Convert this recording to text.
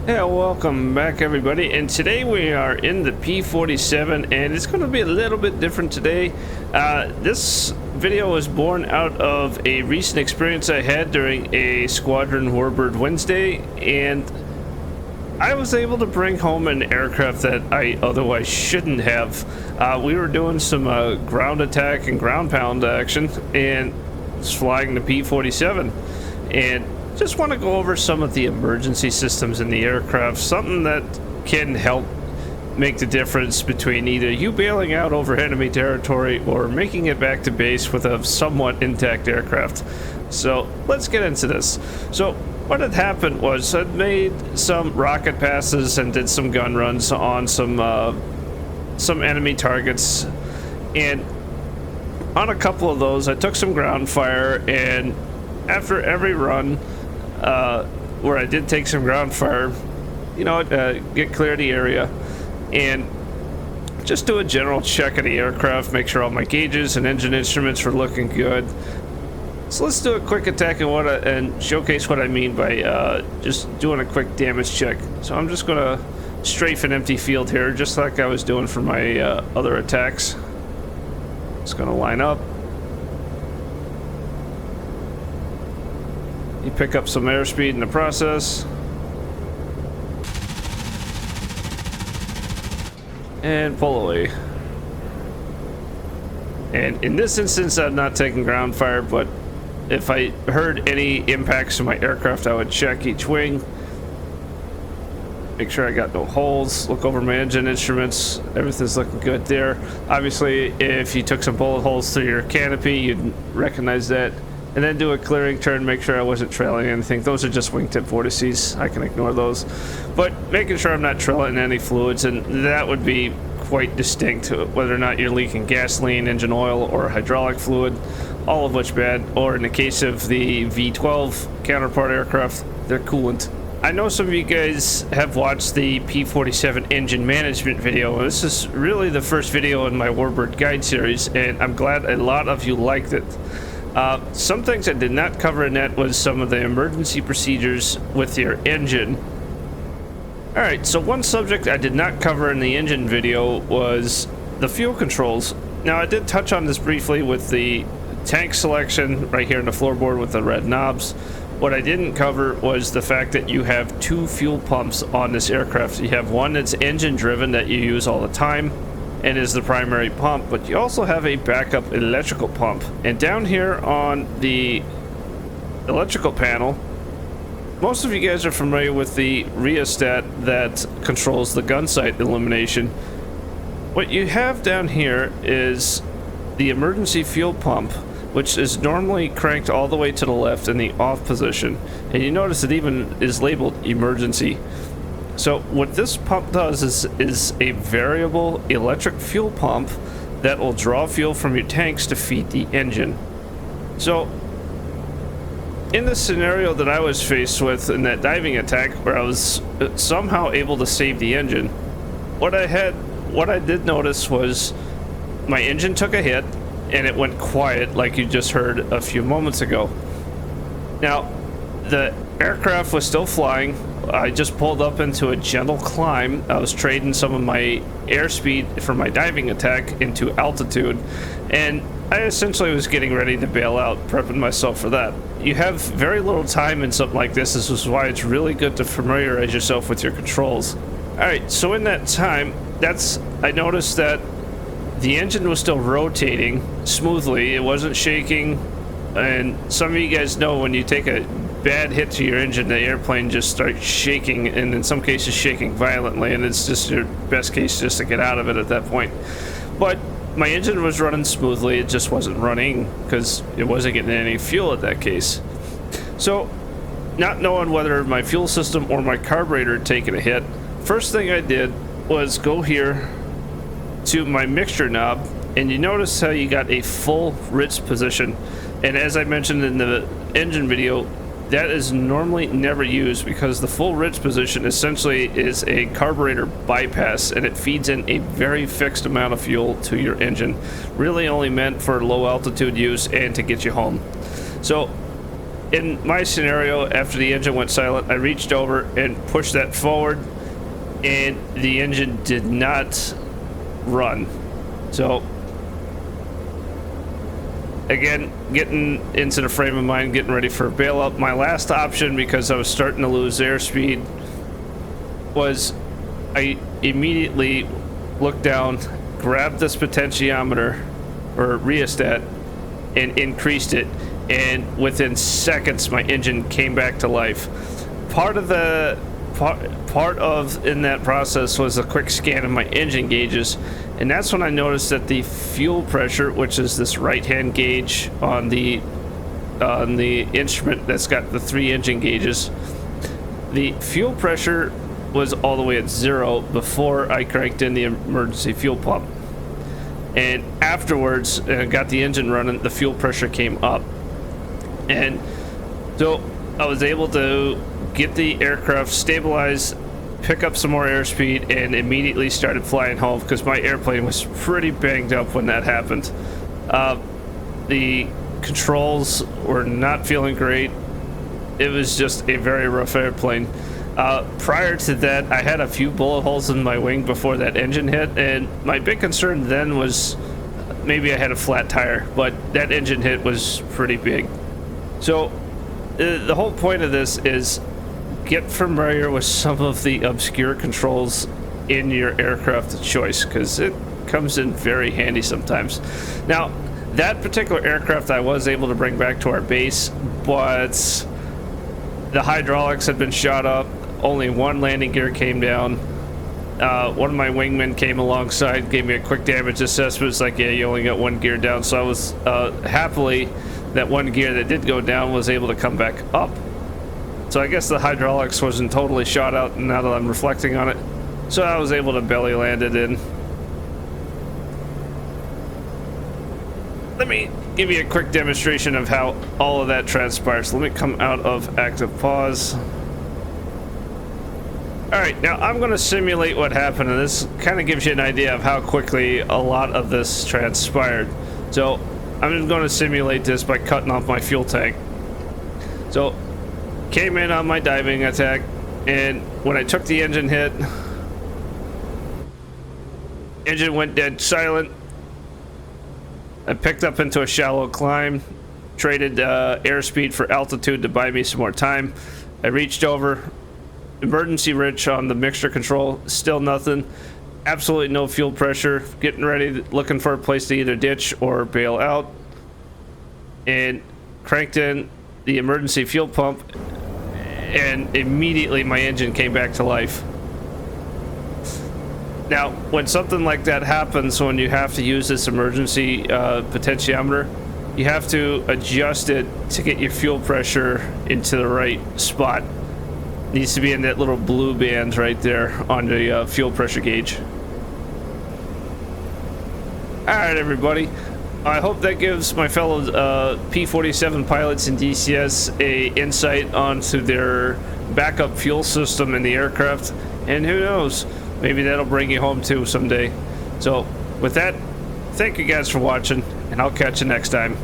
Yeah, welcome back everybody, and today we are in the P-47 and it's going to be a little bit different today. This video was born out of a recent experience I had during a Squadron Warbird Wednesday, and I was able to bring home an aircraft that I otherwise shouldn't have. We were doing some ground attack and ground pound action and was flying the P-47, and just want to go over some of the emergency systems in the aircraft, something that can help make the difference between either you bailing out over enemy territory or making it back to base with a somewhat intact aircraft. So let's get into this. So what had happened was I'd made some rocket passes and did some gun runs on some enemy targets, and on a couple of those I took some ground fire, and after every run where I did take some ground fire, get clear the area and just do a general check of the aircraft, make sure all my gauges and engine instruments were looking good. So let's do a quick attack and showcase what I mean by just doing a quick damage check. So I'm just gonna strafe an empty field here, just like I was doing for my other attacks. Just gonna line up. You pick up some airspeed in the process. And pull away. And in this instance, I'm not taking ground fire, but if I heard any impacts to my aircraft, I would check each wing. Make sure I got no holes. Look over my engine instruments. Everything's looking good there. Obviously, if you took some bullet holes through your canopy, you'd recognize that. And then do a clearing turn, make sure I wasn't trailing anything. Those are just wingtip vortices. I can ignore those. But making sure I'm not trailing any fluids, and that would be quite distinct, whether or not you're leaking gasoline, engine oil, or hydraulic fluid, all of which bad. Or in the case of the V12 counterpart aircraft, their coolant. I know some of you guys have watched the P-47 engine management video. This is really the first video in my Warbird guide series, and I'm glad a lot of you liked it. Some things I did not cover in that was some of the emergency procedures with your engine. Alright, so one subject I did not cover in the engine video was the fuel controls. Now, I did touch on this briefly with the tank selection right here in the floorboard with the red knobs. What I didn't cover was the fact that you have two fuel pumps on this aircraft. You have one that's engine driven that you use all the time and is the primary pump, but you also have a backup electrical pump. And down here on the electrical panel, most of you guys are familiar with the rheostat that controls the gun sight illumination. What you have down here is the emergency fuel pump, which is normally cranked all the way to the left in the off position, and you notice it even is labeled emergency. So what this pump does is a variable electric fuel pump that will draw fuel from your tanks to feed the engine. So in the scenario that I was faced with in that diving attack, where I was somehow able to save the engine, what I did notice was my engine took a hit and it went quiet, like you just heard a few moments ago. Now, the aircraft was still flying. I just pulled up into a gentle climb. I was trading some of my airspeed for my diving attack into altitude, and I essentially was getting ready to bail out, prepping myself for that. You have very little time in something like this. This is why it's really good to familiarize yourself with your controls. Alright, so in that time, I noticed that the engine was still rotating smoothly. It wasn't shaking, and some of you guys know when you take a bad hit to your engine, the airplane just starts shaking, and in some cases shaking violently, and it's just your best case just to get out of it at that point. But my engine was running smoothly. It just wasn't running because it wasn't getting any fuel at that case. So, not knowing whether my fuel system or my carburetor had taken a hit, first thing I did was go here to my mixture knob, and you notice how you got a full Ritz position. And as I mentioned in the engine video, that is normally never used because the full Ritz position essentially is a carburetor bypass, and it feeds in a very fixed amount of fuel to your engine, really only meant for low altitude use and to get you home. So in my scenario, after the engine went silent, I reached over and pushed that forward, and the engine did not run. So again, getting into the frame of mind, getting ready for a bailout. My last option, because I was starting to lose airspeed, was I immediately looked down, grabbed this potentiometer or rheostat, and increased it. And within seconds, my engine came back to life. Part of in that process was a quick scan of my engine gauges, and that's when I noticed that the fuel pressure, which is this right-hand gauge on the instrument that's got the 3 engine gauges, the fuel pressure was all the way at 0 before I cranked in the emergency fuel pump. And afterwards, got the engine running, the fuel pressure came up. And so I was able to get the aircraft stabilized, pick up some more airspeed, and immediately started flying home because my airplane was pretty banged up when that happened. The controls were not feeling great. It was just a very rough airplane. Prior to that, I had a few bullet holes in my wing before that engine hit, and my big concern then was maybe I had a flat tire, but that engine hit was pretty big. So the whole point of this is get familiar with some of the obscure controls in your aircraft of choice, because it comes in very handy sometimes. Now, that particular aircraft I was able to bring back to our base, but the hydraulics had been shot up. Only one landing gear came down. One of my wingmen came alongside, gave me a quick damage assessment. It's like, yeah, you only got one gear down. So I was happily, that one gear that did go down was able to come back up. So I guess the hydraulics wasn't totally shot out now that I'm reflecting on it. So I was able to belly land it in. Let me give you a quick demonstration of how all of that transpires. Let me come out of active pause. Alright, now I'm going to simulate what happened, and this kind of gives you an idea of how quickly a lot of this transpired. So I'm going to simulate this by cutting off my fuel tank. So came in on my diving attack, and when I took the engine hit, engine went dead silent. I picked up into a shallow climb, traded airspeed for altitude to buy me some more time. I reached over, emergency wrench on the mixture control, still nothing, absolutely no fuel pressure, getting ready, looking for a place to either ditch or bail out, and cranked in the emergency fuel pump, and immediately my engine came back to life. Now, when something like that happens, when you have to use this emergency potentiometer, you have to adjust it to get your fuel pressure into the right spot. It needs to be in that little blue band right there on the fuel pressure gauge. Alright, everybody. I hope that gives my fellow P-47 pilots and DCS a insight onto their backup fuel system in the aircraft. And who knows, maybe that'll bring you home too someday. So with that, thank you guys for watching, and I'll catch you next time.